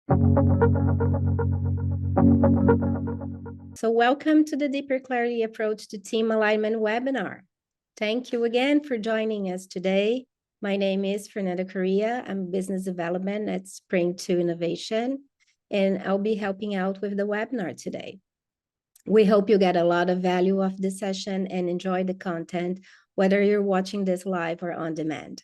So welcome to the Deeper Clarity Approach to Team Alignment webinar. Thank you again for joining us today. My name is Fernanda Correa. I'm Business Development at Spring 2 Innovation, and I'll be helping out with the webinar today. We hope you get a lot of value of this session and enjoy the content, whether you're watching this live or on demand.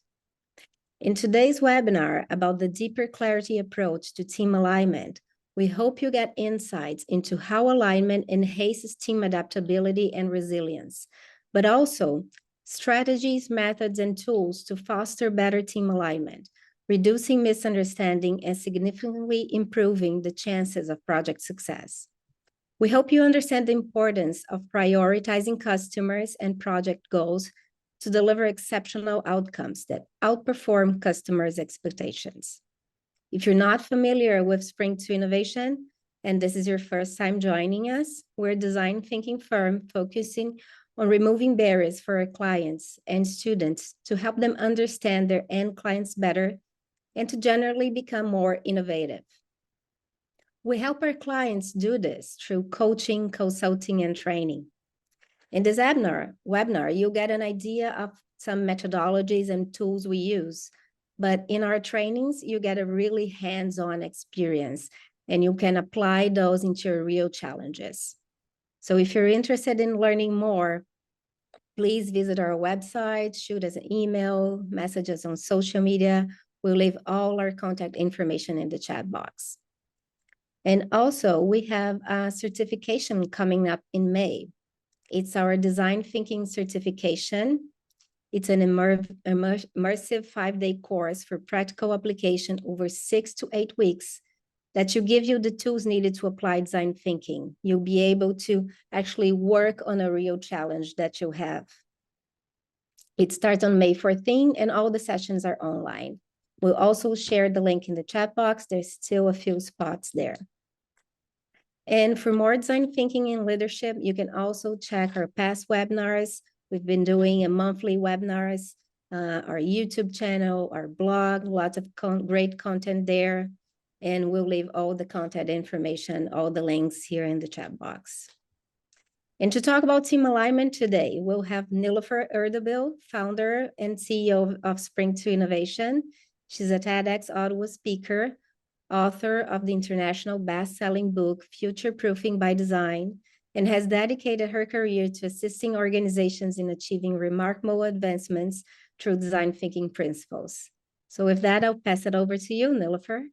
In today's webinar about the Deeper Clarity Approach to Team Alignment, we hope you get insights into how alignment enhances team adaptability and resilience, but also strategies, methods, and tools to foster better team alignment, reducing misunderstanding and significantly improving the chances of project success. We hope you understand the importance of prioritizing customers and project goals to deliver exceptional outcomes that outperform customers' expectations. If you're not familiar with Spring 2 Innovation, and this is your first time joining us, we're a design thinking firm focusing on removing barriers for our clients and students to help them understand their end clients better and to generally become more innovative. We help our clients do this through coaching, consulting, and training. In this webinar, you'll get an idea of some methodologies and tools we use, but in our trainings, you get a really hands-on experience and you can apply those into your real challenges. So if you're interested in learning more, please visit our website, shoot us an email, message us on social media. We'll leave all our contact information in the chat box. And also, we have a certification coming up in May. It's our design thinking certification. It's an immersive 5-day course for practical application over 6 to 8 weeks that will give you the tools needed to apply design thinking. You'll be able to actually work on a real challenge that you have. It starts on May 14th and all the sessions are online. We'll also share the link in the chat box. There's still a few spots there. And for more design thinking and leadership, you can also check our past webinars. We've been doing monthly webinars, our YouTube channel, our blog, lots of great content there. And we'll leave all the contact information, all the links here in the chat box. And to talk about team alignment today, we'll have Nilofer Erdebil, founder and CEO of Spring 2 Innovation. She's a TEDx Ottawa speaker, author of the international best-selling book, Future Proofing by Design, and has dedicated her career to assisting organizations in achieving remarkable advancements through design thinking principles. So with that, I'll pass it over to you, Nilofer.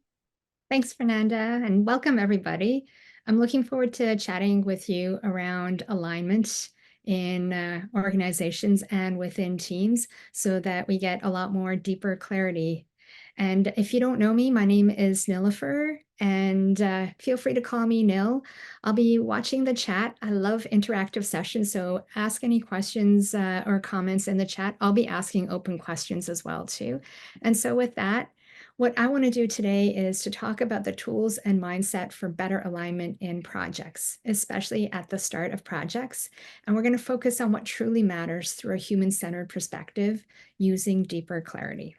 Thanks, Fernanda, and welcome everybody. I'm looking forward to chatting with you around alignment in organizations and within teams so that we get a lot more deeper clarity. And if you don't know me, my name is Nilofer, and feel free to call me Nil. I'll be watching the chat. I love interactive sessions, so ask any questions or comments in the chat. I'll be asking open questions as well too. And so with that, what I want to do today is to talk about the tools and mindset for better alignment in projects, especially at the start of projects. And we're going to focus on what truly matters through a human-centered perspective using deeper clarity.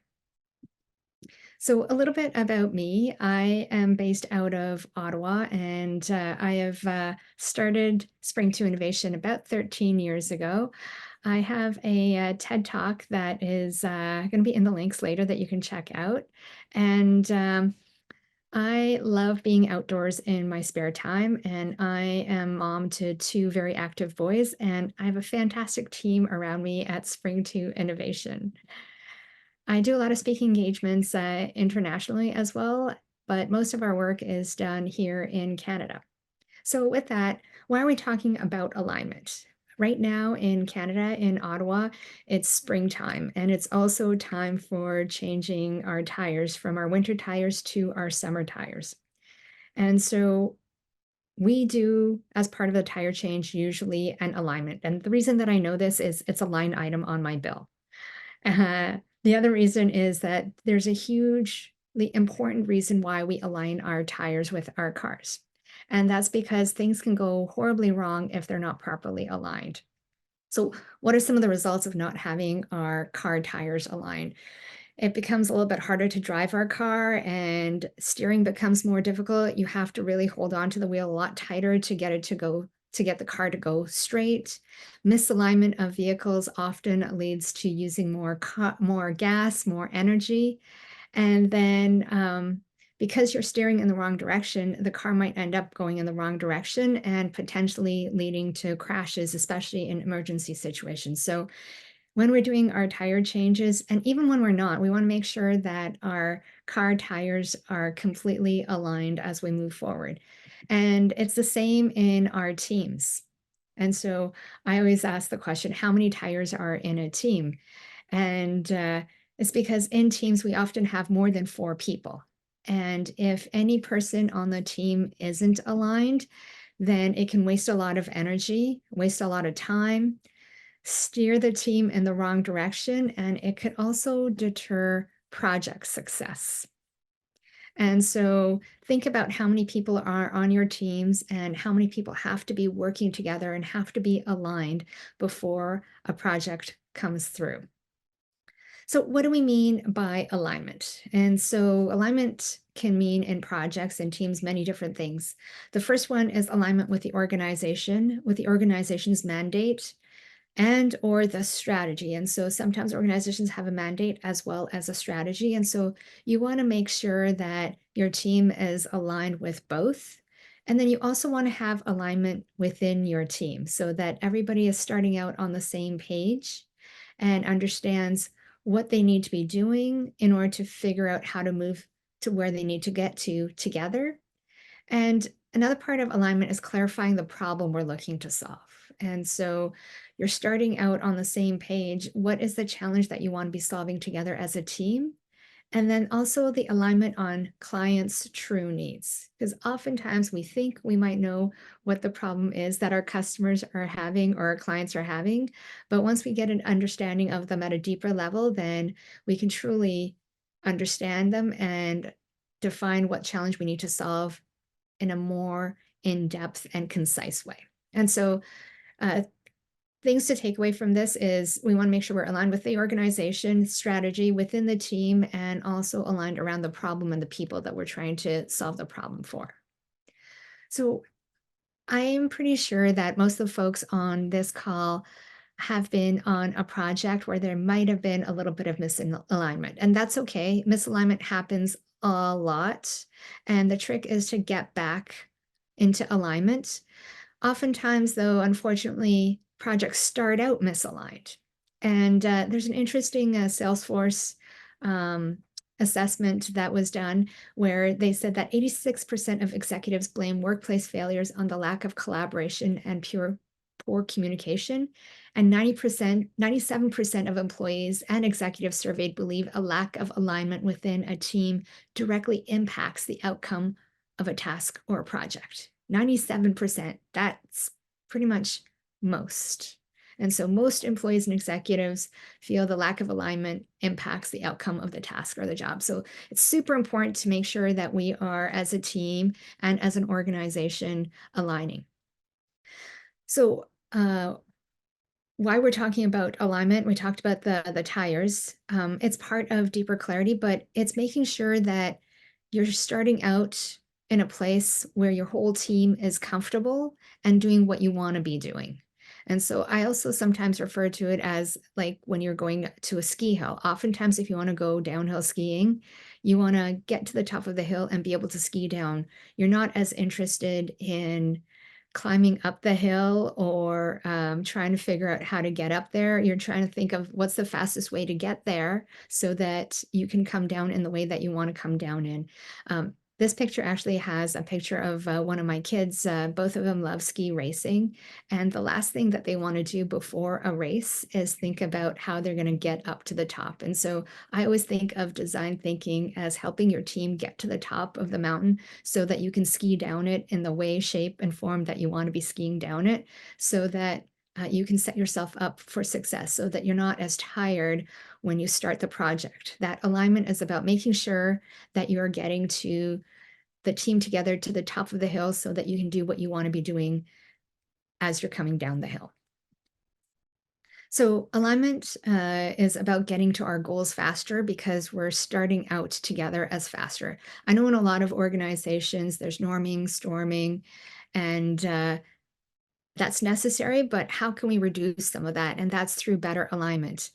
So a little bit about me. I am based out of Ottawa, and I have started Spring 2 Innovation about 13 years ago. I have a TED Talk that is going to be in the links later that you can check out. And I love being outdoors in my spare time, and I am mom to 2 very active boys, and I have a fantastic team around me at Spring 2 Innovation. I do a lot of speaking engagements internationally as well, but most of our work is done here in Canada. So with that, why are we talking about alignment? Right now in Canada, in Ottawa, it's springtime, and it's also time for changing our tires from our winter tires to our summer tires. And so we do, as part of the tire change, usually an alignment. And the reason that I know this is it's a line item on my bill. The other reason is that there's a hugely important reason why we align our tires with our cars. And that's because things can go horribly wrong if they're not properly aligned. So what are some of the results of not having our car tires aligned? it becomes a little bit harder to drive our car and steering becomes more difficult. You have to really hold on to the wheel a lot tighter to get the car to go straight. Misalignment of vehicles often leads to using more gas, more energy. And then because you're steering in the wrong direction, the car might end up going in the wrong direction and potentially leading to crashes, especially in emergency situations. So when we're doing our tire changes, and even when we're not, we want to make sure that our car tires are completely aligned as we move forward. And it's the same in our teams. And so I always ask the question, how many tires are in a team? And it's because in teams, we often have more than 4 people. And if any person on the team isn't aligned, then it can waste a lot of energy, waste a lot of time, steer the team in the wrong direction, and it could also deter project success. And so think about how many people are on your teams and how many people have to be working together and have to be aligned before a project comes through. So what do we mean by alignment? And so alignment can mean in projects and teams many different things. The first one is alignment with the organization's mandate and or the strategy. And so sometimes organizations have a mandate as well as a strategy. And so you want to make sure that your team is aligned with both. And then you also want to have alignment within your team so that everybody is starting out on the same page and understands what they need to be doing in order to figure out how to move to where they need to get to together. And another part of alignment is clarifying the problem we're looking to solve. And so you're starting out on the same page. What is the challenge that you want to be solving together as a team? And then also the alignment on clients' true needs, because oftentimes we think we might know what the problem is that our customers are having or our clients are having. But once we get an understanding of them at a deeper level, then we can truly understand them and define what challenge we need to solve in a more in-depth and concise way. And so things to take away from this is we want to make sure we're aligned with the organization strategy within the team and also aligned around the problem and the people that we're trying to solve the problem for. So I'm pretty sure that most of the folks on this call have been on a project where there might have been a little bit of misalignment, and that's okay. Misalignment happens a lot, and the trick is to get back into alignment. Oftentimes, though, unfortunately, projects start out misaligned. And there's an interesting Salesforce assessment that was done where they said that 86% of executives blame workplace failures on the lack of collaboration and poor communication. And 97% of employees and executives surveyed believe a lack of alignment within a team directly impacts the outcome of a task or a project. 97%, that's pretty much most. And so most employees and executives feel the lack of alignment impacts the outcome of the task or the job. So it's super important to make sure that we are, as a team and as an organization, aligning. So why we're talking about alignment, we talked about the tires. It's part of deeper clarity, but it's making sure that you're starting out in a place where your whole team is comfortable and doing what you want to be doing. And so I also sometimes refer to it as like when you're going to a ski hill. Oftentimes, if you want to go downhill skiing, you want to get to the top of the hill and be able to ski down. You're not as interested in climbing up the hill or trying to figure out how to get up there. You're trying to think of what's the fastest way to get there so that you can come down in the way that you want to come down in. This picture actually has a picture of one of my kids. Both of them love ski racing. And the last thing that they want to do before a race is think about how they're going to get up to the top. And so I always think of design thinking as helping your team get to the top of the mountain so that you can ski down it in the way, shape, and form that you want to be skiing down it so that you can set yourself up for success so that you're not as tired when you start the project. That alignment is about making sure that you're getting to the team together to the top of the hill so that you can do what you want to be doing as you're coming down the hill. So alignment is about getting to our goals faster because we're starting out together as faster. I know in a lot of organizations, there's norming, storming, and that's necessary, but how can we reduce some of that? And that's through better alignment.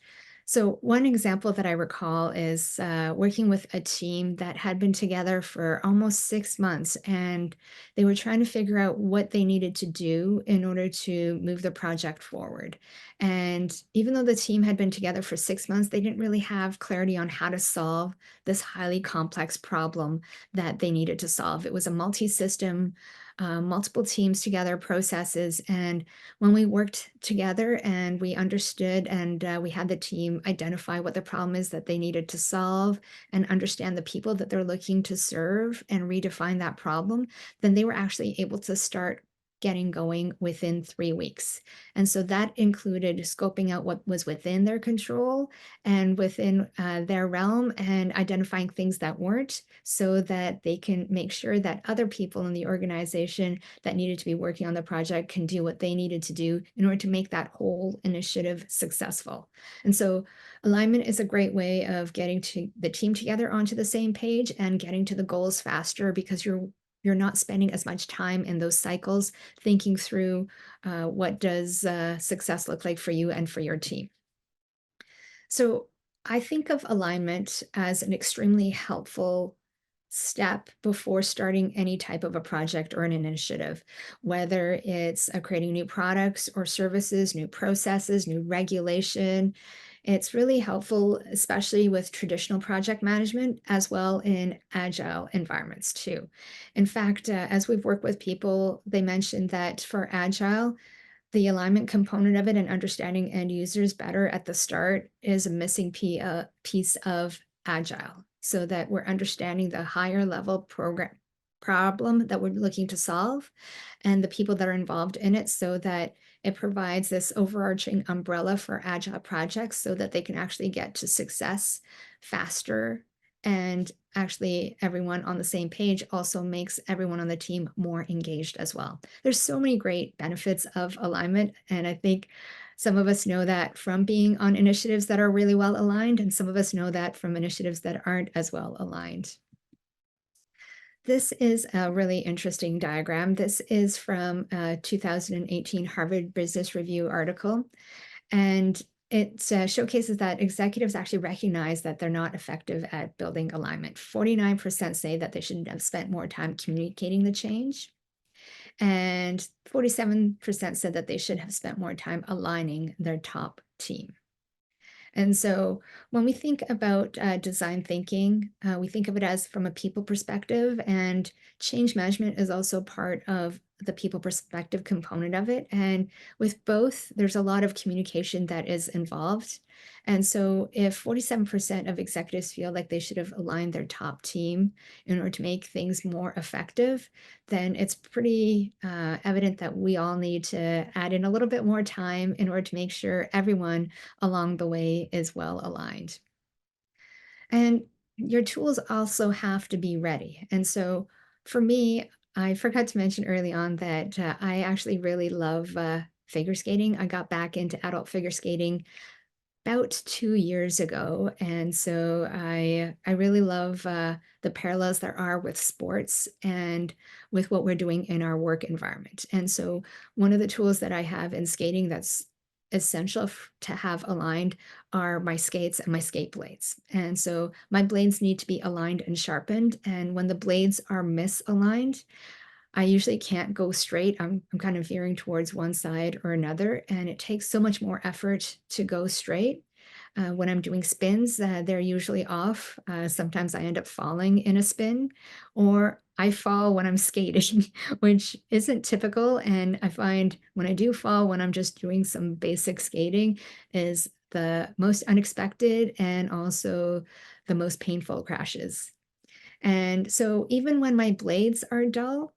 So one example that I recall is working with a team that had been together for almost 6 months, and they were trying to figure out what they needed to do in order to move the project forward. And even though the team had been together for 6 months, they didn't really have clarity on how to solve this highly complex problem that they needed to solve. It was a multi-system, multiple teams together, processes. And when we worked together and we understood and we had the team identify what the problem is that they needed to solve and understand the people that they're looking to serve and redefine that problem, then they were actually able to start getting going within 3 weeks. And so that included scoping out what was within their control and within their realm and identifying things that weren't so that they can make sure that other people in the organization that needed to be working on the project can do what they needed to do in order to make that whole initiative successful. And so alignment is a great way of getting to the team together onto the same page and getting to the goals faster because you're not spending as much time in those cycles thinking through what does success look like for you and for your team. So I think of alignment as an extremely helpful step before starting any type of a project or an initiative, whether it's creating new products or services, new processes, new regulation. It's really helpful, especially with traditional project management, as well in agile environments too. In fact, as we've worked with people, they mentioned that for agile, the alignment component of it and understanding end users better at the start is a missing piece of agile so that we're understanding the higher level program problem that we're looking to solve and the people that are involved in it so that it provides this overarching umbrella for agile projects so that they can actually get to success faster. And actually everyone on the same page also makes everyone on the team more engaged as well. There's so many great benefits of alignment, and I think some of us know that from being on initiatives that are really well aligned, and some of us know that from initiatives that aren't as well aligned. This is a really interesting diagram. This is from a 2018 Harvard Business Review article, and it showcases that executives actually recognize that they're not effective at building alignment. 49% say that they should have spent more time communicating the change, and 47% said that they should have spent more time aligning their top team. And so when we think about design thinking, we think of it as from a people perspective, and change management is also part of the people perspective component of it. And with both, there's a lot of communication that is involved. And so if 47% of executives feel like they should have aligned their top team in order to make things more effective, then it's pretty evident that we all need to add in a little bit more time in order to make sure everyone along the way is well aligned. And your tools also have to be ready. And so for me, I forgot to mention early on that I actually really love figure skating. I got back into adult figure skating about 2 years ago. And so I really love the parallels there are with sports and with what we're doing in our work environment. And so one of the tools that I have in skating that's essential to have aligned are my skates and my skate blades. And so my blades need to be aligned and sharpened. And when the blades are misaligned, I usually can't go straight. I'm kind of veering towards one side or another, and it takes so much more effort to go straight. When I'm doing spins, they're usually off. Sometimes I end up falling in a spin, or I fall when I'm skating, which isn't typical. And I find when I do fall, when I'm just doing some basic skating, is the most unexpected and also the most painful crashes. And so even when my blades are dull,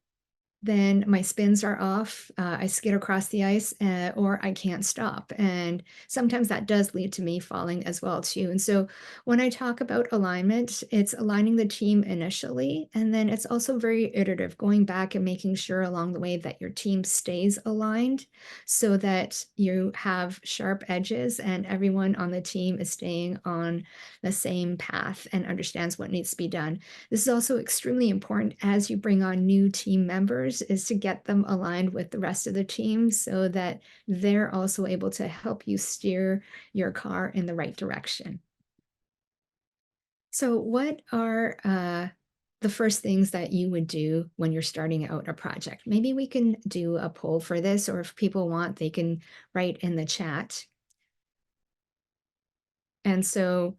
then my spins are off, I skid across the ice, or I can't stop. And sometimes that does lead to me falling as well too. And so when I talk about alignment, it's aligning the team initially, and then it's also very iterative, going back and making sure along the way that your team stays aligned so that you have sharp edges and everyone on the team is staying on the same path and understands what needs to be done. This is also extremely important as you bring on new team members, is to get them aligned with the rest of the team so that they're also able to help you steer your car in the right direction. So what are the first things that you would do when you're starting out a project? Maybe we can do a poll for this, or if people want, they can write in the chat. And so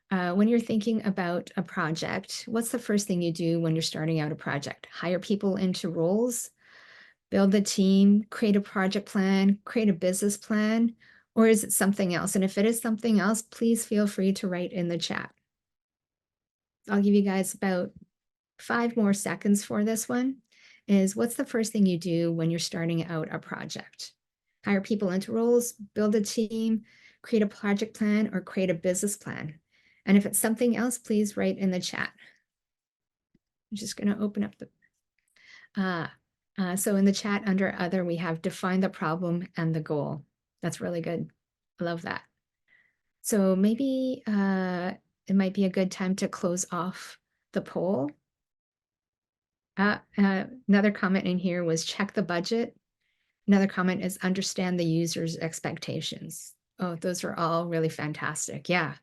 when you're thinking about a project, what's the first thing you do when you're starting out a project? Hire people into roles, build a team, create a project plan, create a business plan, or is it something else? And if it is something else, please feel free to write in the chat. I'll give you guys about 5 more seconds for this one. Is what's the first thing you do when you're starting out a project? Hire people into roles, build a team, create a project plan, or create a business plan. And if it's something else, please write in the chat. I'm just going to open up the so in the chat under other, we have define the problem and the goal. That's really good. I love that. So maybe it might be a good time to close off the poll. Another comment in here was check the budget. Another comment is understand the user's expectations. Oh, those are all really fantastic. Yeah.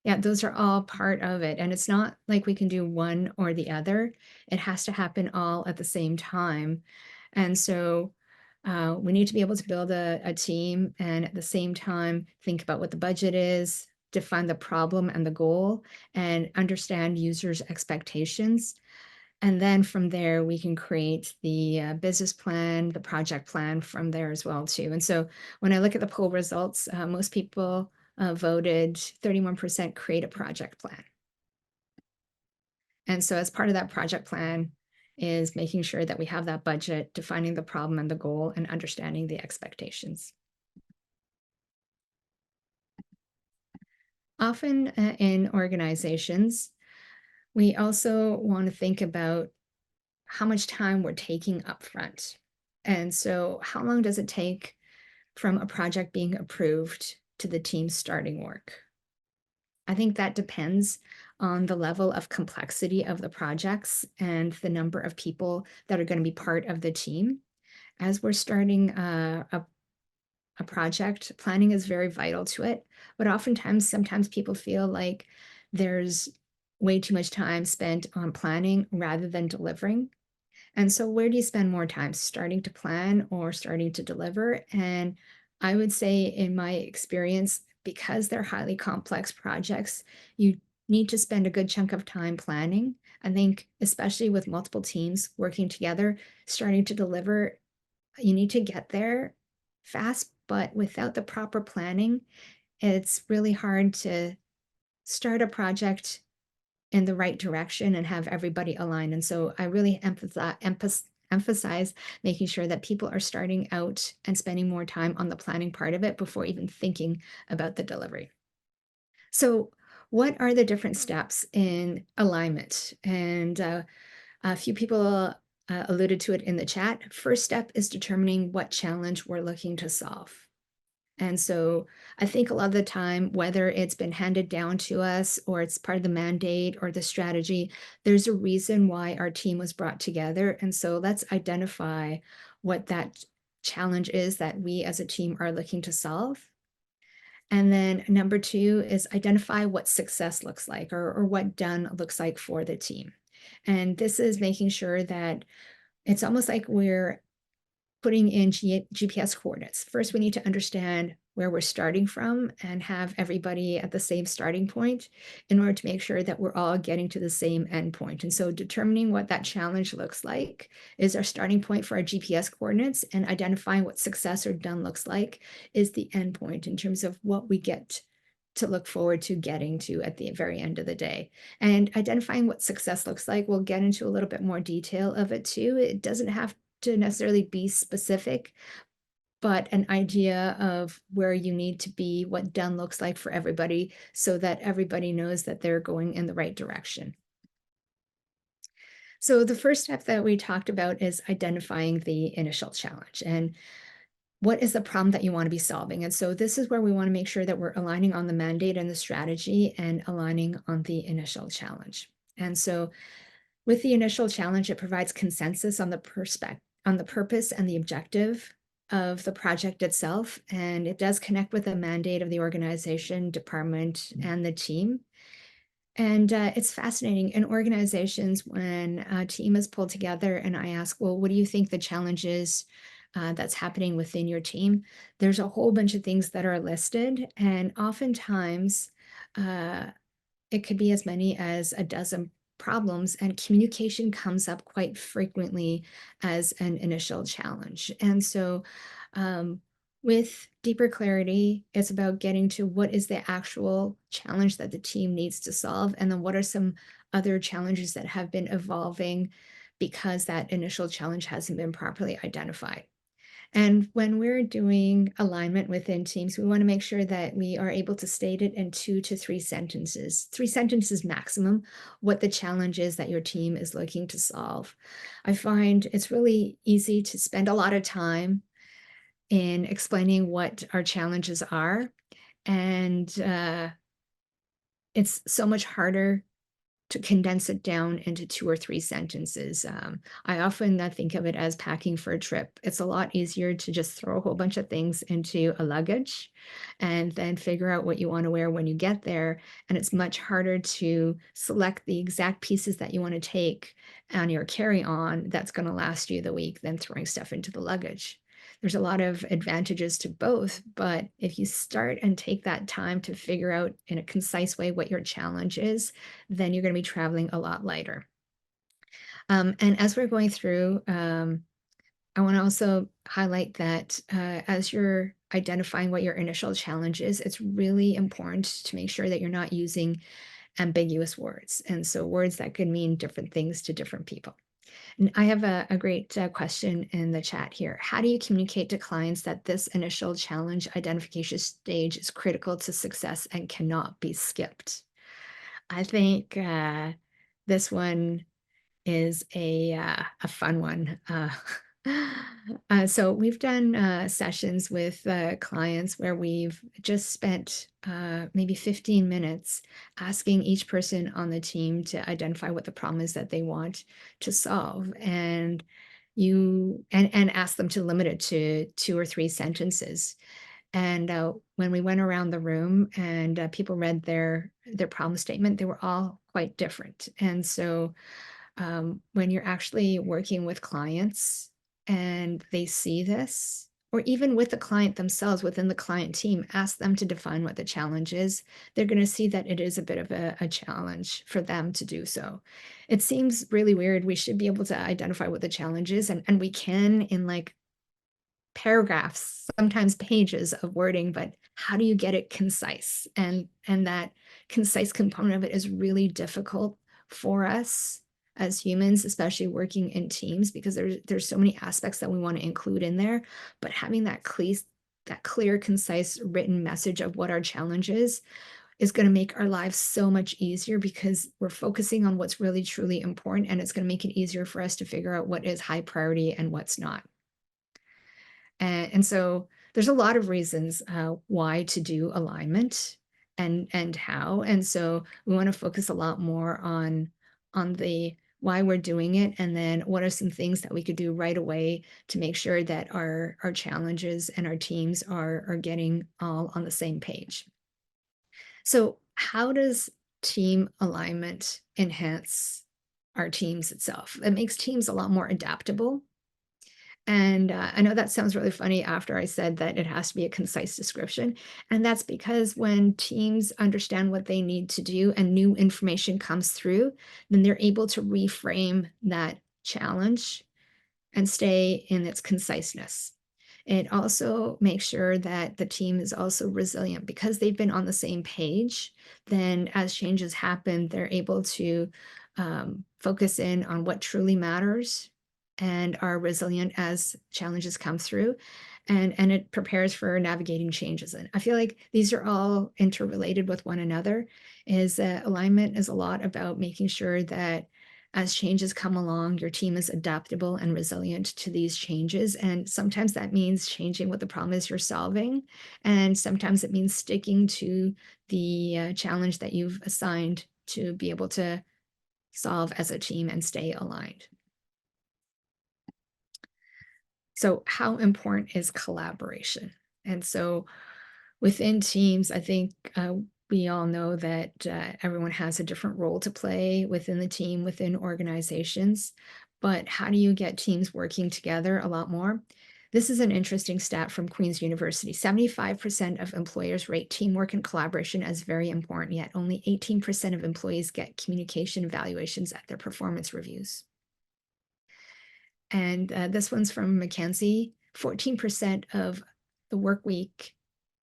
Yeah, those are all part of it. And it's not like we can do one or the other. It has to happen all at the same time. And so we need to be able to build a team and at the same time think about what the budget is, define the problem and the goal, and understand users' expectations. And then from there, we can create the business plan, the project plan from there as well too. And so when I look at the poll results, most people voted 31% create a project plan. And so as part of that project plan is making sure that we have that budget, defining the problem and the goal, and understanding the expectations. Often in organizations, we also want to think about how much time we're taking up front. And so how long does it take from a project being approved to the team starting work? I think that depends on the level of complexity of the projects and the number of people that are going to be part of the team. As we're starting a project, planning is very vital to it. But sometimes people feel like there's way too much time spent on planning rather than delivering. And so where do you spend more time, starting to plan or starting to deliver? And I would say in my experience, because they're highly complex projects, you need to spend a good chunk of time planning. I think especially with multiple teams working together, starting to deliver, you need to get there fast, but without the proper planning, it's really hard to start a project in the right direction and have everybody aligned. And so I really emphasize making sure that people are starting out and spending more time on the planning part of it before even thinking about the delivery. So what are the different steps in alignment? And a few people alluded to it in the chat. First step is determining what challenge we're looking to solve. And so I think a lot of the time, whether it's been handed down to us or it's part of the mandate or the strategy, there's a reason why our team was brought together. And so let's identify what that challenge is that we as a team are looking to solve. And then number 2 is identify what success looks like or what done looks like for the team. And this is making sure that it's almost like we're putting in GPS coordinates. First, we need to understand where we're starting from and have everybody at the same starting point in order to make sure that we're all getting to the same endpoint. And so determining what that challenge looks like is our starting point for our GPS coordinates, and identifying what success or done looks like is the endpoint in terms of what we get to look forward to getting to at the very end of the day. And identifying what success looks like, we'll get into a little bit more detail of it too. It doesn't have to necessarily be specific, but an idea of where you need to be, what done looks like for everybody, so that everybody knows that they're going in the right direction. So the first step that we talked about is identifying the initial challenge and what is the problem that you want to be solving. And so this is where we want to make sure that we're aligning on the mandate and the strategy and aligning on the initial challenge. And so with the initial challenge, it provides consensus on the purpose and the objective of the project itself. And it does connect with the mandate of the organization, department, and the team. And it's fascinating in organizations when a team is pulled together and I ask, well, what do you think the challenge is that's happening within your team? There's a whole bunch of things that are listed. And oftentimes uh, it could be as many as a dozen problems, and communication comes up quite frequently as an initial challenge. And so with deeper clarity, it's about getting to what is the actual challenge that the team needs to solve, and then what are some other challenges that have been evolving because that initial challenge hasn't been properly identified. And when we're doing alignment within teams, we want to make sure that we are able to state it in 3 sentences maximum, what the challenge is that your team is looking to solve. I find it's really easy to spend a lot of time in explaining what our challenges are. And it's so much harder to condense it down into 2 or 3 sentences. I often think of it as packing for a trip. It's a lot easier to just throw a whole bunch of things into a luggage and then figure out what you want to wear when you get there. And it's much harder to select the exact pieces that you want to take on your carry-on that's going to last you the week than throwing stuff into the luggage. There's a lot of advantages to both, but if you start and take that time to figure out in a concise way what your challenge is, then you're going to be traveling a lot lighter. And as we're going through, I want to also highlight that as you're identifying what your initial challenge is, it's really important to make sure that you're not using ambiguous words. And so words that could mean different things to different people. And I have a great question in the chat here. How do you communicate to clients that this initial challenge identification stage is critical to success and cannot be skipped? I think this one is a fun one. So we've done sessions with clients where we've just spent maybe 15 minutes asking each person on the team to identify what the problem is that they want to solve, and ask them to limit it to 2 or 3 sentences. And when we went around the room and people read their problem statement, they were all quite different. And so when you're actually working with clients and they see this, or even with the client themselves within the client team, ask them to define what the challenge is, they're going to see that it is a bit of a challenge for them to do so. It seems really weird. We should be able to identify what the challenge is, and we can in like paragraphs, sometimes pages of wording, but how do you get it concise? And that concise component of it is really difficult for us as humans, especially working in teams, because there's so many aspects that we want to include in there. But having that clear, concise written message of what our challenge is going to make our lives so much easier, because we're focusing on what's really truly important, and it's going to make it easier for us to figure out what is high priority and what's not. And so there's a lot of reasons why to do alignment and how. And so we want to focus a lot more on the why we're doing it, and then what are some things that we could do right away to make sure that our challenges and our teams are getting all on the same page. So how does team alignment enhance our teams itself? It makes teams a lot more adaptable. And I know that sounds really funny after I said that it has to be a concise description. And that's because when teams understand what they need to do and new information comes through, then they're able to reframe that challenge and stay in its conciseness. It also makes sure that the team is also resilient because they've been on the same page. Then as changes happen, they're able to focus in on what truly matters and are resilient as challenges come through, and it prepares for navigating changes. And I feel like these are all interrelated with one another. Is alignment is a lot about making sure that as changes come along, your team is adaptable and resilient to these changes. And sometimes that means changing what the problem is you're solving, and sometimes it means sticking to the challenge that you've assigned to be able to solve as a team and stay aligned. So how important is collaboration? And so within teams, I think we all know that everyone has a different role to play within the team, within organizations. But how do you get teams working together a lot more? This is an interesting stat from Queen's University. 75% of employers rate teamwork and collaboration as very important, yet only 18% of employees get communication evaluations at their performance reviews. And this one's from McKinsey. 14% of the work week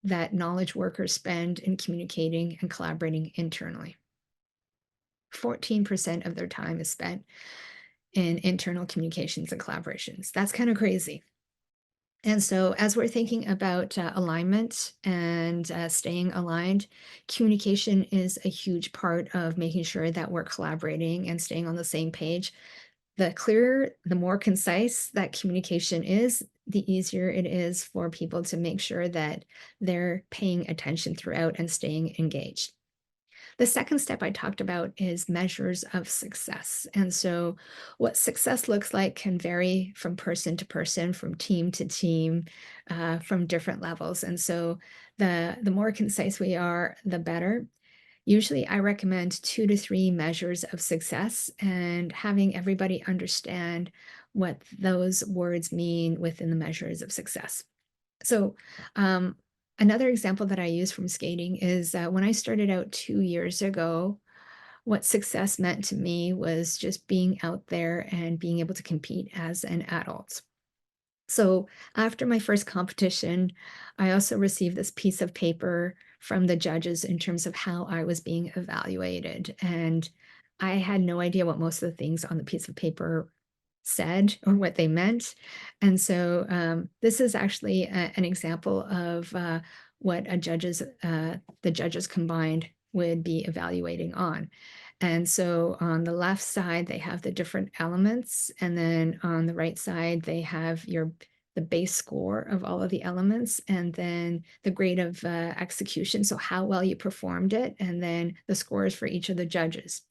that knowledge workers spend in communicating and collaborating internally. 14% of their time is spent in internal communications and collaborations. That's kind of crazy. And so as we're thinking about alignment and staying aligned, communication is a huge part of making sure that we're collaborating and staying on the same page. The clearer, the more concise that communication is, the easier it is for people to make sure that they're paying attention throughout and staying engaged. The second step I talked about is measures of success. And so what success looks like can vary from person to person, from team to team, from different levels. And so the more concise we are, the better. Usually I recommend 2 to 3 measures of success and having everybody understand what those words mean within the measures of success. So another example that I use from skating is when I started out 2 years ago, what success meant to me was just being out there and being able to compete as an adult. So after my first competition, I also received this piece of paper from the judges in terms of how I was being evaluated. And I had no idea what most of the things on the piece of paper said or what they meant. And so this is actually an example of what the judges combined would be evaluating on. And so on the left side, they have the different elements. And then on the right side, they have the base score of all of the elements, and then the grade of execution. So how well you performed it, and then the scores for each of the judges.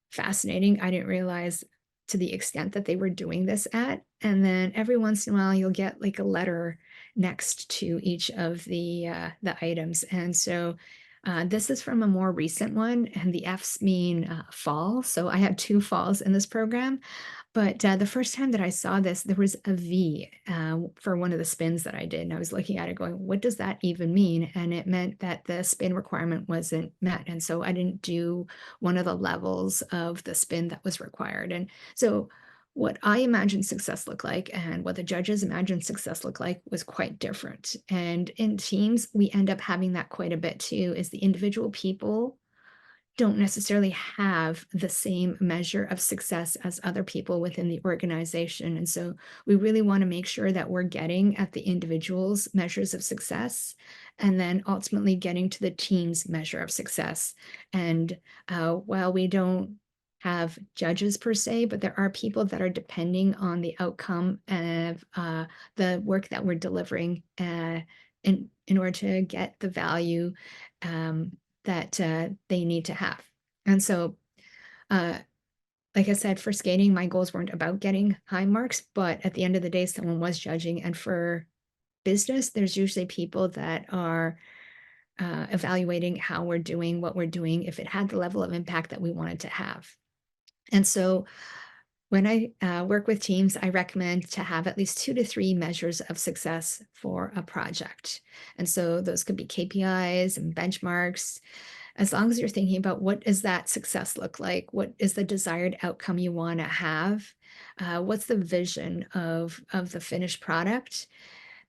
Fascinating. I didn't realize to the extent that they were doing this at. And then every once in a while, you'll get like a letter next to each of the items. And so this is from a more recent one, and the F's mean fall. So I had 2 falls in this program. But the first time that I saw this, there was a V for one of the spins that I did. And I was looking at it going, what does that even mean? And it meant that the spin requirement wasn't met. And so I didn't do one of the levels of the spin that was required. And so what I imagined success looked like and what the judges imagined success looked like was quite different. And in teams, we end up having that quite a bit too, is the individual people don't necessarily have the same measure of success as other people within the organization. And so we really want to make sure that we're getting at the individual's measures of success and then ultimately getting to the team's measure of success. And while we don't have judges per se, but there are people that are depending on the outcome of the work that we're delivering in order to get the value that they need to have. And so, like I said, for skating, my goals weren't about getting high marks, but at the end of the day, someone was judging. And for business, there's usually people that are evaluating how we're doing, what we're doing, if it had the level of impact that we wanted to have. And so when I work with teams, I recommend to have at least 2 to 3 measures of success for a project. And so those could be KPIs and benchmarks. As long as you're thinking about what does that success look like? What is the desired outcome you want to have? What's the vision of the finished product?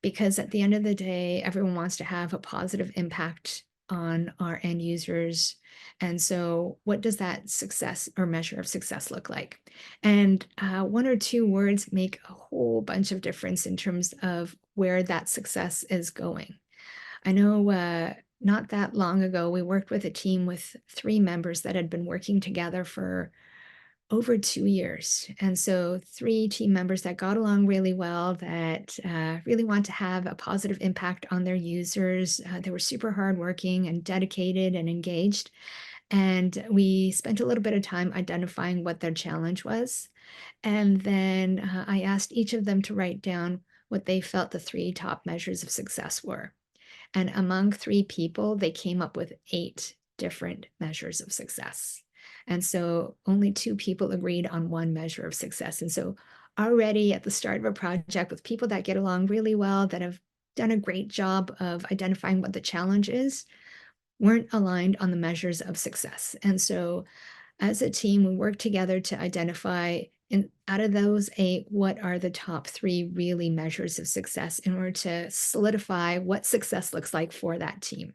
Because at the end of the day, everyone wants to have a positive impact on our end users. And so what does that success or measure of success look like? And one or two words make a whole bunch of difference in terms of where that success is going. I know not that long ago, we worked with a team with 3 members that had been working together for over 2 years. And so 3 team members that got along really well, that really want to have a positive impact on their users. They were super hardworking and dedicated and engaged. And we spent a little bit of time identifying what their challenge was. And then I asked each of them to write down what they felt the 3 top measures of success were. And among 3 people, they came up with 8 different measures of success. And so only 2 people agreed on one measure of success. And so already at the start of a project with people that get along really well, that have done a great job of identifying what the challenge is, weren't aligned on the measures of success. And so as a team, we work together to identify, out of those 8, what are the top 3 really measures of success in order to solidify what success looks like for that team.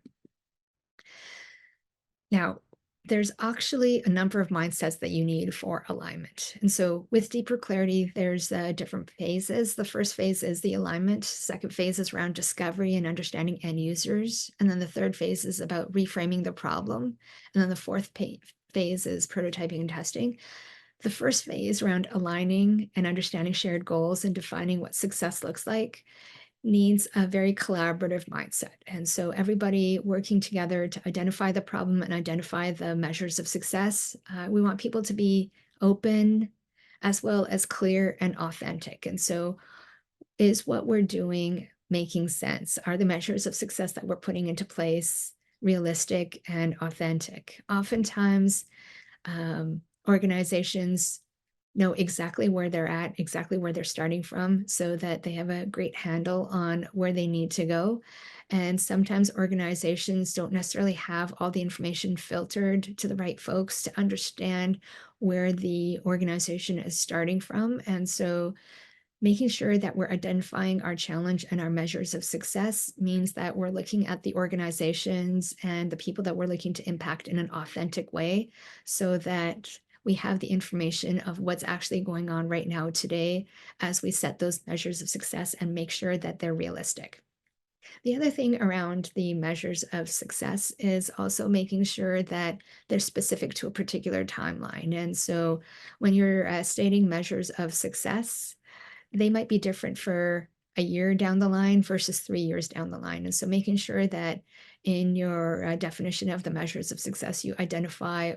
Now, there's actually a number of mindsets that you need for alignment. And so with deeper clarity, there's different phases. The first phase is the alignment. Second phase is around discovery and understanding end users. And then the third phase is about reframing the problem. And then the fourth phase is prototyping and testing. The first phase around aligning and understanding shared goals and defining what success looks like needs a very collaborative mindset. And so everybody working together to identify the problem and identify the measures of success. We want people to be open as well as clear and authentic. And so is what we're doing making sense? Are the measures of success that we're putting into place realistic and authentic? Oftentimes, organizations know exactly where they're at, exactly where they're starting from, so that they have a great handle on where they need to go. And sometimes organizations don't necessarily have all the information filtered to the right folks to understand where the organization is starting from. And so making sure that we're identifying our challenge and our measures of success means that we're looking at the organizations and the people that we're looking to impact in an authentic way, so that we have the information of what's actually going on right now today as we set those measures of success and make sure that they're realistic. The other thing around the measures of success is also making sure that they're specific to a particular timeline. And so when you're stating measures of success, they might be different for a year down the line versus 3 years down the line. And so making sure that in your definition of the measures of success, you identify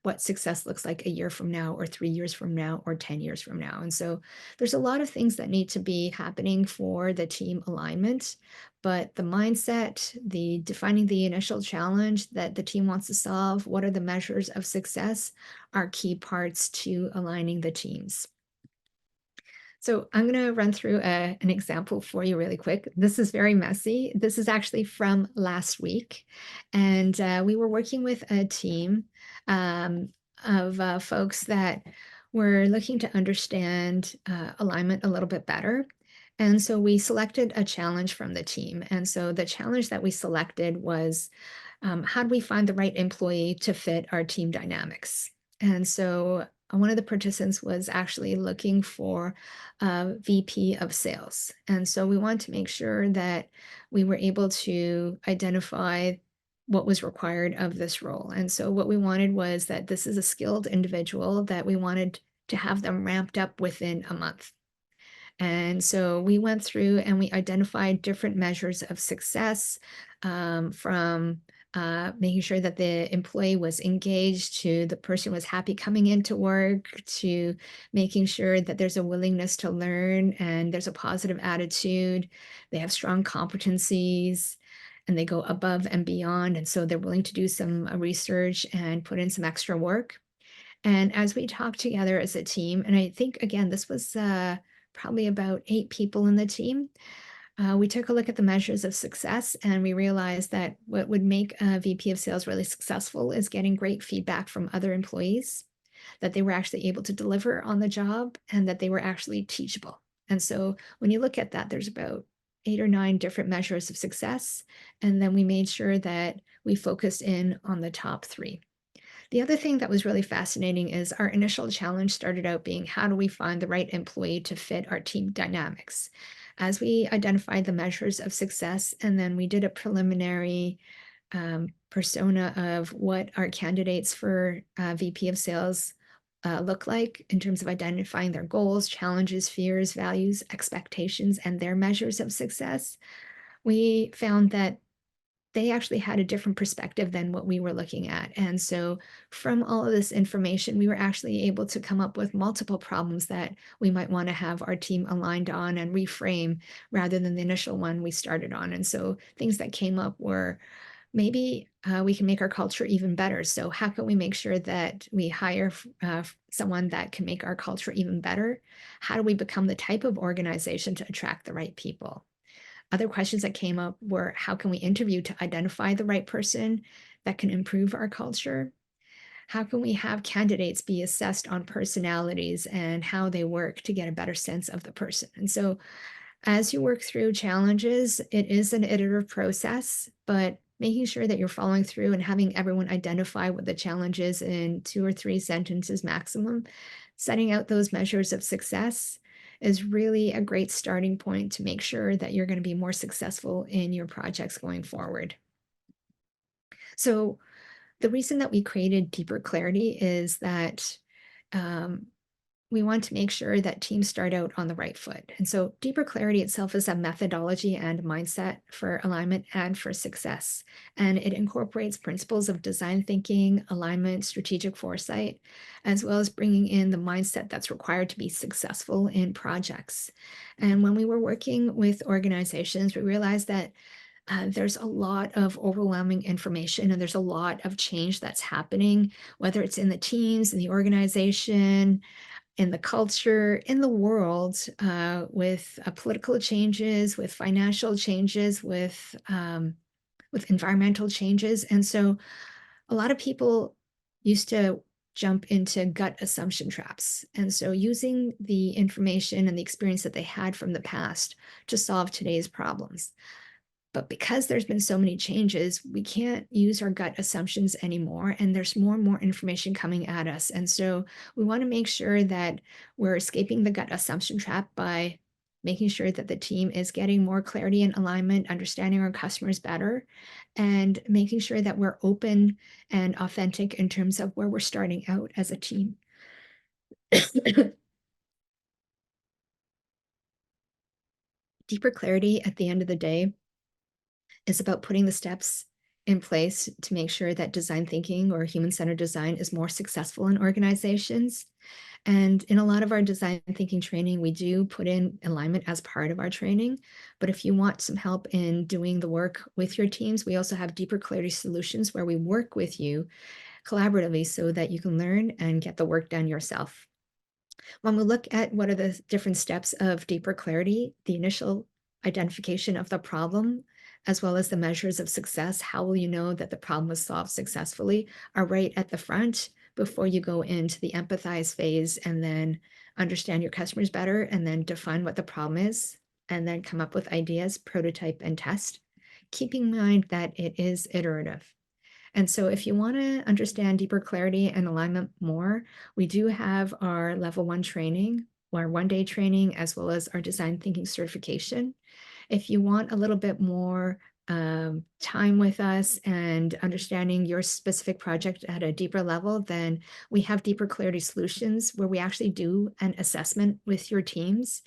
what success looks like a year from now or 3 years from now or 10 years from now. And so there's a lot of things that need to be happening for the team alignment, but the mindset, the defining the initial challenge that the team wants to solve, what are the measures of success, are key parts to aligning the teams. So I'm going to run through an example for you really quick. This is very messy. This is actually from last week. And we were working with a team of folks that were looking to understand alignment a little bit better. And so we selected a challenge from the team. And so the challenge that we selected was, how do we find the right employee to fit our team dynamics? And so one of the participants was actually looking for a VP of sales. And so we wanted to make sure that we were able to identify what was required of this role. And so what we wanted was that this is a skilled individual that we wanted to have them ramped up within a month. And so we went through and we identified different measures of success, from making sure that the employee was engaged, to the person was happy coming into work, to making sure that there's a willingness to learn and there's a positive attitude. They have strong competencies and they go above and beyond. And so they're willing to do some research and put in some extra work. And as we talked together as a team, and I think, again, this was probably about 8 people in the team, we took a look at the measures of success, and we realized that what would make a VP of sales really successful is getting great feedback from other employees, that they were actually able to deliver on the job, and that they were actually teachable. And so when you look at that, there's about 8 or 9 different measures of success, and then we made sure that we focused in on the top 3. The other thing that was really fascinating is our initial challenge started out being, how do we find the right employee to fit our team dynamics? As we identified the measures of success, and then we did a preliminary persona of what our candidates for VP of sales look like in terms of identifying their goals, challenges, fears, values, expectations, and their measures of success. We found that they actually had a different perspective than what we were looking at. And so from all of this information, we were actually able to come up with multiple problems that we might want to have our team aligned on and reframe rather than the initial one we started on. And so things that came up were, maybe we can make our culture even better. So how can we make sure that we hire someone that can make our culture even better? How do we become the type of organization to attract the right people? Other questions that came up were, how can we interview to identify the right person that can improve our culture? How can we have candidates be assessed on personalities and how they work to get a better sense of the person? And so as you work through challenges, it is an iterative process, but making sure that you're following through and having everyone identify what the challenge is in 2 or 3 sentences maximum, setting out those measures of success is really a great starting point to make sure that you're going to be more successful in your projects going forward. So the reason that we created Deeper Clarity is that we want to make sure that teams start out on the right foot. And so Deeper Clarity itself is a methodology and mindset for alignment and for success. And it incorporates principles of design thinking, alignment, strategic foresight, as well as bringing in the mindset that's required to be successful in projects. And when we were working with organizations, we realized that there's a lot of overwhelming information and there's a lot of change that's happening, whether it's in the teams, in the organization, in the culture, in the world, with political changes, with financial changes, with environmental changes. And so a lot of people used to jump into gut assumption traps. And so using the information and the experience that they had from the past to solve today's problems. But because there's been so many changes, we can't use our gut assumptions anymore. And there's more and more information coming at us. And so we want to make sure that we're escaping the gut assumption trap by making sure that the team is getting more clarity and alignment, understanding our customers better, and making sure that we're open and authentic in terms of where we're starting out as a team. Deeper clarity at the end of the day is about putting the steps in place to make sure that design thinking or human-centered design is more successful in organizations. And in a lot of our design thinking training, we do put in alignment as part of our training. But if you want some help in doing the work with your teams, we also have Deeper Clarity Solutions where we work with you collaboratively so that you can learn and get the work done yourself. When we look at what are the different steps of Deeper Clarity, the initial identification of the problem, as well as the measures of success, how will you know that the problem was solved successfully, are right at the front before you go into the empathize phase and then understand your customers better and then define what the problem is and then come up with ideas, prototype, and test, keeping in mind that it is iterative. And so if you want to understand Deeper Clarity and alignment more, we do have our level 1 training, our 1-day training, as well as our design thinking certification. If you want a little bit more time with us and understanding your specific project at a deeper level, then we have Deeper Clarity Solutions where we actually do an assessment with your teams.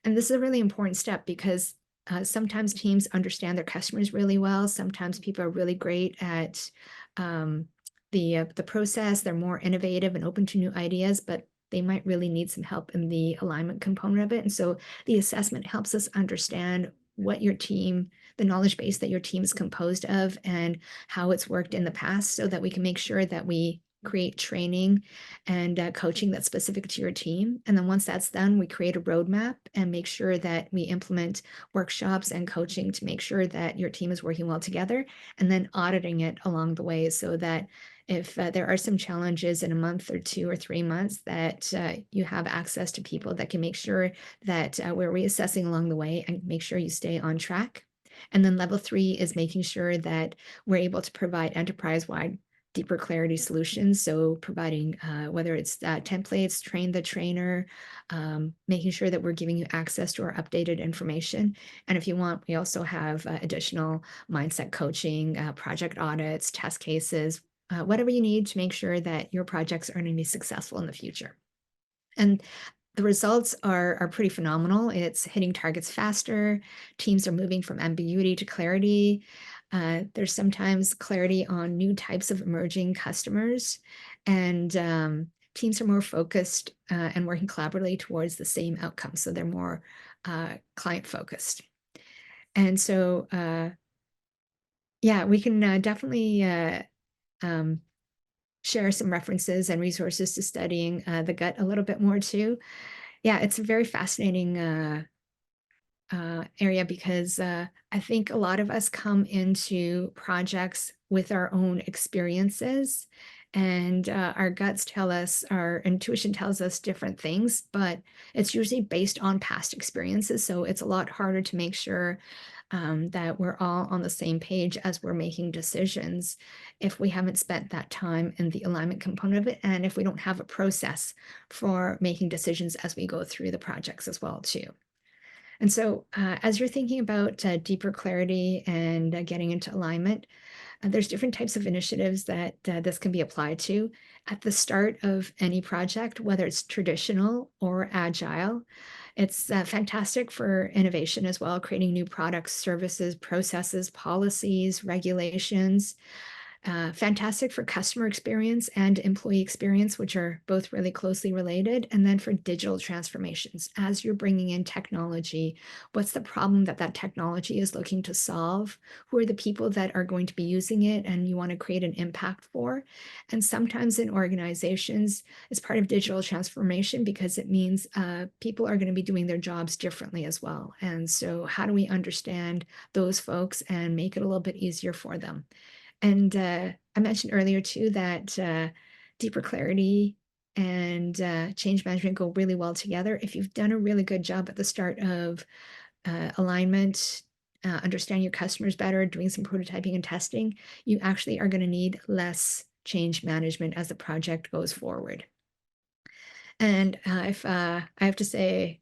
And this is a really important step because sometimes teams understand their customers really well. Sometimes people are really great at the process. They're more innovative and open to new ideas, but they might really need some help in the alignment component of it. And so the assessment helps us understand what your team, the knowledge base that your team is composed of, and how it's worked in the past so that we can make sure that we create training and coaching that's specific to your team. And then once that's done, we create a roadmap and make sure that we implement workshops and coaching to make sure that your team is working well together, and then auditing it along the way so that if there are some challenges in a month or 2 or 3 months, that you have access to people that can make sure that we're reassessing along the way and make sure you stay on track. And then level 3 is making sure that we're able to provide enterprise-wide deeper clarity solutions. So providing whether it's templates, train the trainer, making sure that we're giving you access to our updated information. And if you want, we also have additional mindset coaching, project audits, test cases, whatever you need to make sure that your projects are going to be successful in the future. And the results are pretty phenomenal. It's hitting targets faster. Teams are moving from ambiguity to clarity. There's sometimes clarity on new types of emerging customers, and teams are more focused and working collaboratively towards the same outcome. So they're more client focused. And so, yeah, we can definitely share some references and resources to studying the gut a little bit more too. Yeah, it's a very fascinating area because I think a lot of us come into projects with our own experiences, and our guts tell us, our intuition tells us different things, but it's usually based on past experiences. So it's a lot harder to make sure that we're all on the same page as we're making decisions if we haven't spent that time in the alignment component of it, and if we don't have a process for making decisions as we go through the projects as well too. And so as you're thinking about deeper clarity and getting into alignment, there's different types of initiatives that this can be applied to at the start of any project, whether it's traditional or agile. It's fantastic for innovation as well, creating new products, services, processes, policies, regulations. Fantastic for customer experience and employee experience, which are both really closely related. And then for digital transformations, as you're bringing in technology, what's the problem that that technology is looking to solve? Who are the people that are going to be using it and you want to create an impact for? And sometimes in organizations, it's part of digital transformation because it means people are going to be doing their jobs differently as well. And so how do we understand those folks and make it a little bit easier for them? And I mentioned earlier too that deeper clarity and change management go really well together. If you've done a really good job at the start of alignment, understanding your customers better, doing some prototyping and testing, you actually are going to need less change management as the project goes forward. And if I have to say,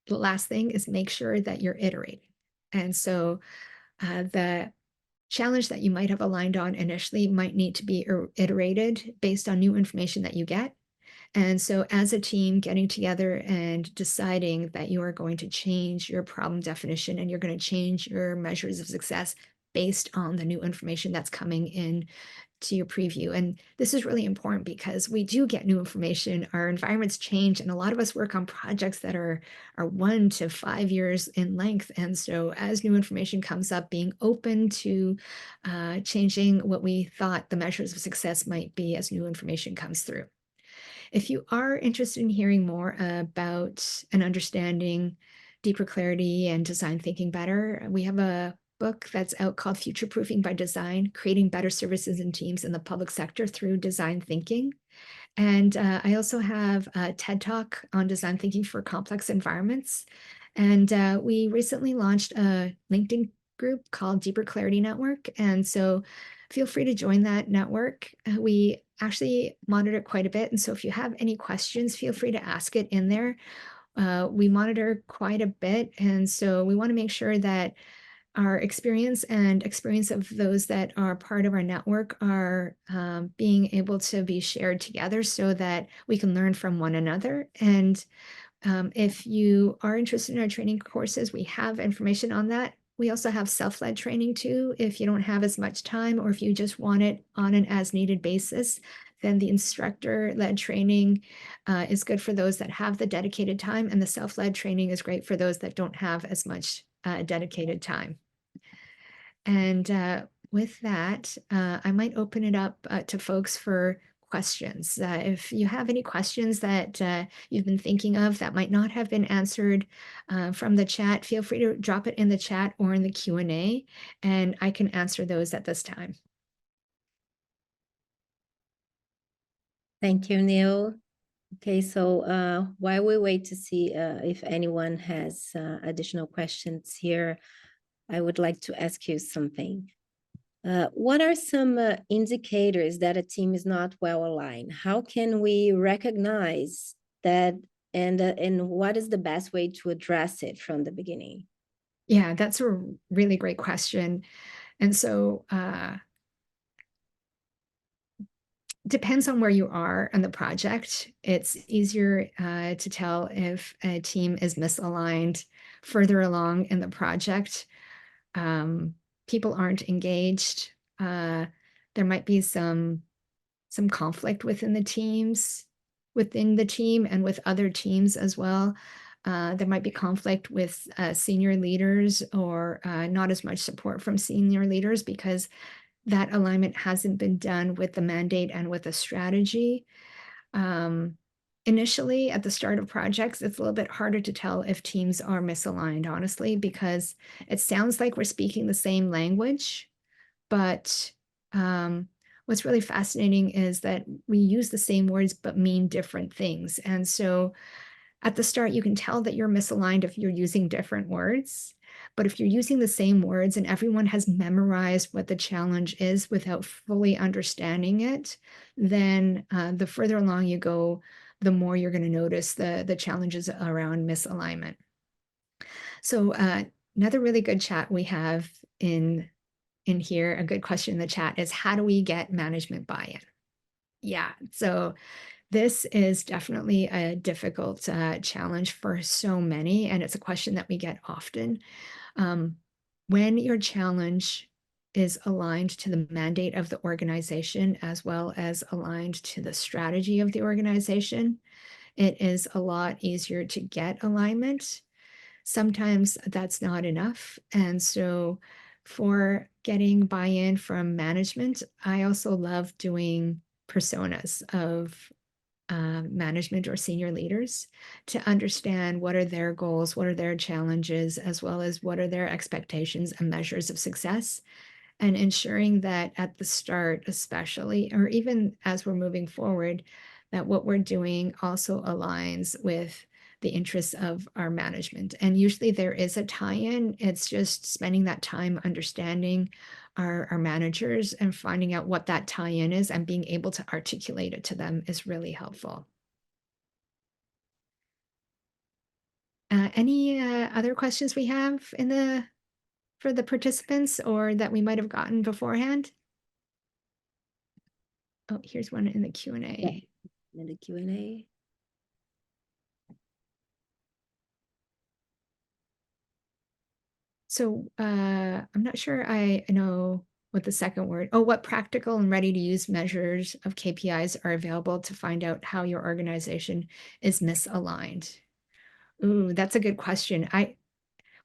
the last thing is make sure that you're iterating. And so the challenge that you might have aligned on initially might need to be iterated based on new information that you get. And so as a team getting together and deciding that you are going to change your problem definition and you're going to change your measures of success based on the new information that's coming in to your preview. And this is really important because we do get new information, our environments change, and a lot of us work on projects that are 1 to 5 years in length. And so as new information comes up, being open to changing what we thought the measures of success might be as new information comes through. If you are interested in hearing more about and understanding deeper clarity and design thinking better, we have a book that's out called Future Proofing by Design, Creating Better Services and Teams in the Public Sector Through Design Thinking. And I also have a TED Talk on design thinking for complex environments. And we recently launched a LinkedIn group called Deeper Clarity Network. And so feel free to join that network. We actually monitor it quite a bit. And so if you have any questions, feel free to ask it in there. We monitor quite a bit. And so we want to make sure that our experience and experience of those that are part of our network are being able to be shared together so that we can learn from one another. And if you are interested in our training courses, we have information on that. We also have self-led training too. If you don't have as much time or if you just want it on an as-needed basis, then the instructor-led training is good for those that have the dedicated time, and the self-led training is great for those that don't have as much dedicated time. And with that, I might open it up to folks for questions. If you have any questions that you've been thinking of that might not have been answered from the chat, feel free to drop it in the chat or in the Q&A, and I can answer those at this time. Thank you, Neil. Okay, so while we wait to see if anyone has additional questions here, I would like to ask you something. What are some indicators that a team is not well aligned? How can we recognize that, and what is the best way to address it from the beginning? Yeah, that's a really great question. And so depends on where you are on the project. It's easier to tell if a team is misaligned further along in the project. People aren't engaged. There might be some conflict within the team and with other teams as well. There might be conflict with senior leaders or not as much support from senior leaders because that alignment hasn't been done with the mandate and with the strategy. Initially, at the start of projects, it's a little bit harder to tell if teams are misaligned, honestly, because it sounds like we're speaking the same language, but what's really fascinating is that we use the same words but mean different things. And so at the start, you can tell that you're misaligned if you're using different words. But if you're using the same words and everyone has memorized what the challenge is without fully understanding it, then the further along you go, the more you're going to notice the challenges around misalignment. So another really good chat we have in here, a good question in the chat is, how do we get management buy-in? Yeah, so this is definitely a difficult challenge for so many, and it's a question that we get often. When your challenge is aligned to the mandate of the organization as well as aligned to the strategy of the organization, it is a lot easier to get alignment. Sometimes that's not enough. And so for getting buy-in from management, I also love doing personas of management or senior leaders to understand what are their goals, what are their challenges, as well as what are their expectations and measures of success, and ensuring that at the start, especially, or even as we're moving forward, that what we're doing also aligns with the interests of our management. And usually there is a tie-in. It's just spending that time understanding our managers and finding out what that tie-in is and being able to articulate it to them is really helpful. Any other questions we have for the participants or that we might have gotten beforehand? Oh, here's one in the Q&A. Yeah, in the Q&A. So I'm not sure I know what the second word, what practical and ready to use measures of KPIs are available to find out how your organization is misaligned? Ooh, that's a good question.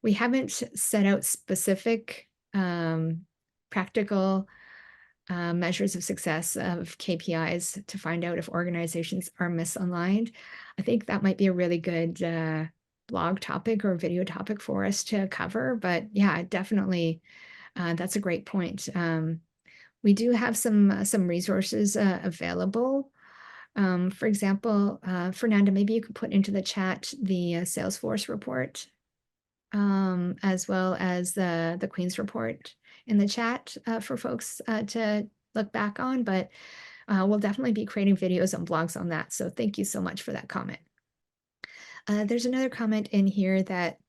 We haven't set out specific practical measures of success of KPIs to find out if organizations are misaligned. I think that might be a really good blog topic or video topic for us to cover. But yeah, definitely, that's a great point. We do have some resources available. For example, Fernanda, maybe you could put into the chat the Salesforce report, as well as the Queen's report in the chat for folks to look back on. But we'll definitely be creating videos and blogs on that. So thank you so much for that comment. There's another comment in here that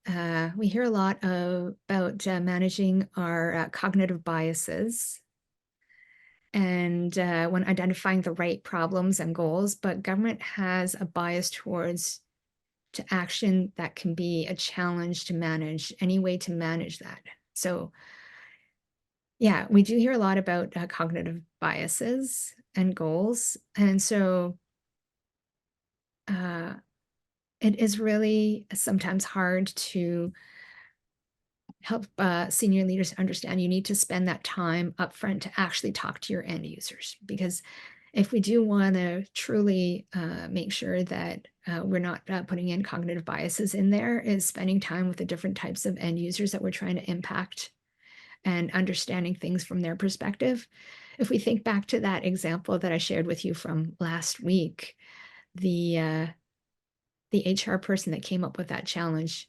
we hear a lot about managing our cognitive biases and when identifying the right problems and goals, but government has a bias towards to action that can be a challenge to manage, any way to manage that. So yeah, we do hear a lot about cognitive biases and goals. And so it is really sometimes hard to help senior leaders understand you need to spend that time upfront to actually talk to your end users. Because if we do want to truly make sure that we're not putting in cognitive biases in there, is spending time with the different types of end users that we're trying to impact and understanding things from their perspective. if we think back to that example that I shared with you from last week, the HR person that came up with that challenge,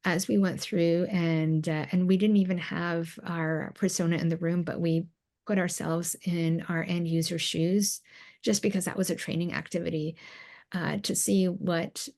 as we went through and we didn't even have our persona in the room, but we put ourselves in our end user shoes just because that was a training activity to see what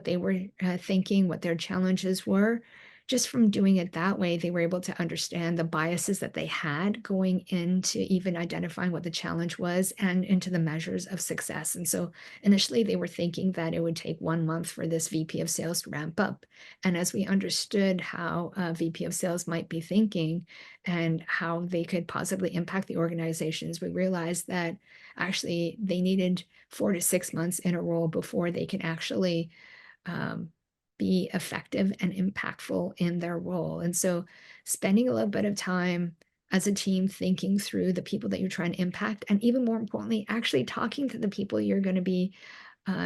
they were thinking, what their challenges were. Just from doing it that way, they were able to understand the biases that they had going into even identifying what the challenge was and into the measures of success. And so initially, they were thinking that it would take 1 month for this VP of sales to ramp up. And as we understood how a VP of sales might be thinking and how they could positively impact the organizations, we realized that actually they needed 4 to 6 months in a role before they can actually be effective and impactful in their role. And so spending a little bit of time as a team thinking through the people that you're trying to impact, and even more importantly, actually talking to the people you're going to be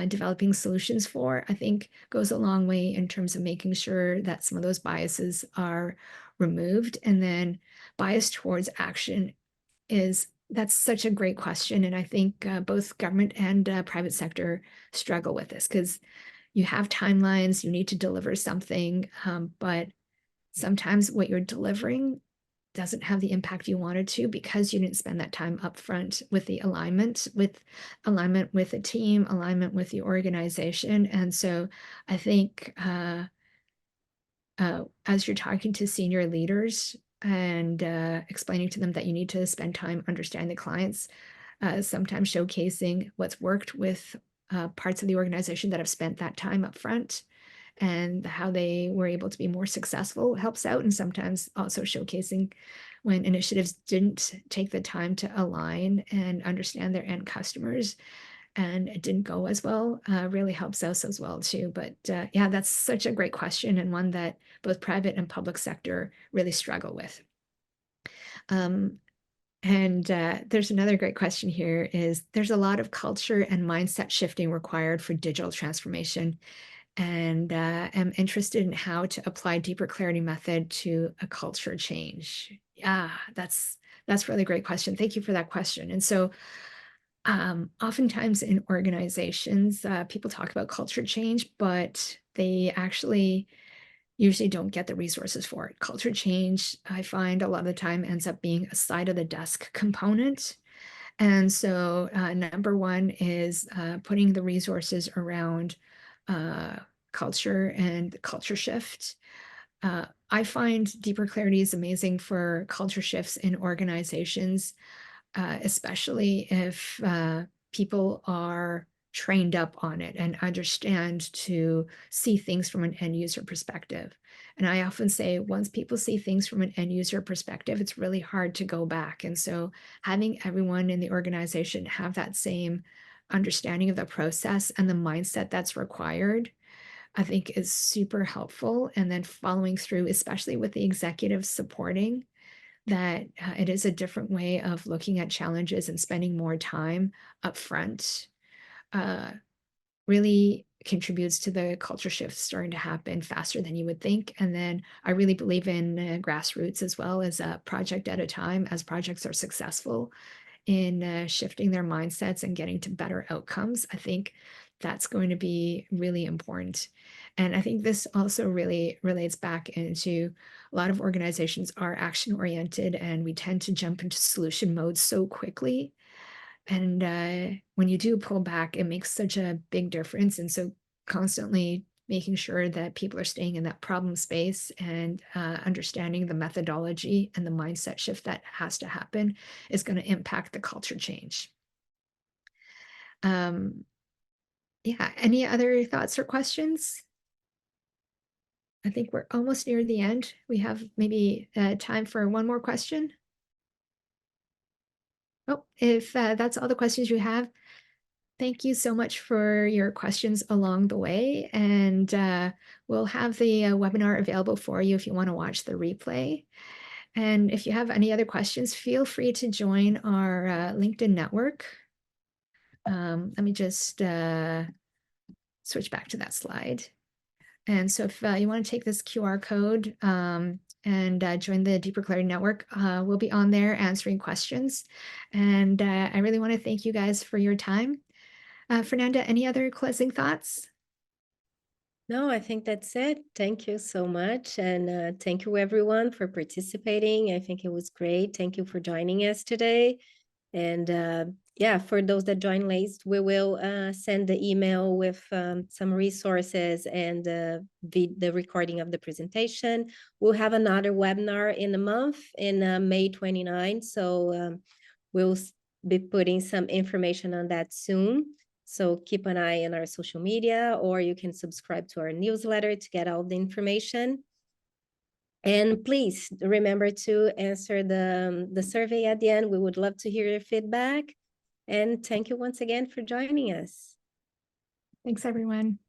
developing solutions for, I think goes a long way in terms of making sure that some of those biases are removed. And then bias towards action that's such a great question. And I think both government and private sector struggle with this because you have timelines, you need to deliver something, but sometimes what you're delivering doesn't have the impact you wanted to because you didn't spend that time upfront with the alignment with the team, alignment with the organization. And so I think as you're talking to senior leaders and explaining to them that you need to spend time understanding the clients, sometimes showcasing what's worked with parts of the organization that have spent that time up front and how they were able to be more successful helps out. And sometimes also showcasing when initiatives didn't take the time to align and understand their end customers and it didn't go as well, really helps us as well too. But yeah, that's such a great question and one that both private and public sector really struggle with. And there's another great question here is there's a lot of culture and mindset shifting required for digital transformation. And am interested in how to apply deeper clarity method to a culture change. Yeah, that's really great question. Thank you for that question. And so oftentimes in organizations, people talk about culture change, but they actually usually don't get the resources for it. Culture change, I find a lot of the time ends up being a side of the desk component. And so number one is putting the resources around culture and culture shift. I find deeper clarity is amazing for culture shifts in organizations, especially if people are trained up on it and understand to see things from an end user perspective. And I often say, once people see things from an end user perspective, it's really hard to go back. And so having everyone in the organization have that same understanding of the process and the mindset that's required, I think is super helpful. And then following through, especially with the executives supporting that it is a different way of looking at challenges and spending more time up front really contributes to the culture shift starting to happen faster than you would think. And then I really believe in grassroots as well as a project at a time. As projects are successful in shifting their mindsets and getting to better outcomes, I think that's going to be really important. And I think this also really relates back into a lot of organizations are action oriented and we tend to jump into solution mode so quickly. And when you do pull back, it makes such a big difference. And so constantly making sure that people are staying in that problem space and understanding the methodology and the mindset shift that has to happen is going to impact the culture change. Yeah, any other thoughts or questions? I think we're almost near the end. We have maybe time for one more question. Oh, if that's all the questions you have, thank you so much for your questions along the way. And we'll have the webinar available for you if you want to watch the replay. And if you have any other questions, feel free to join our LinkedIn network. Let me just switch back to that slide. And so if you want to take this QR code, and join the Deeper Clarity Network. We'll be on there answering questions. And I really want to thank you guys for your time. Fernanda, any other closing thoughts? No, I think that's it. Thank you so much. And thank you everyone for participating. I think it was great. Thank you for joining us today. And yeah, for those that join late, we will send the email with some resources and the recording of the presentation. We'll have another webinar in a month in May 29. So we'll be putting some information on that soon. So keep an eye on our social media, or you can subscribe to our newsletter to get all the information. And please remember to answer the survey at the end. We would love to hear your feedback. And thank you once again for joining us. Thanks, everyone.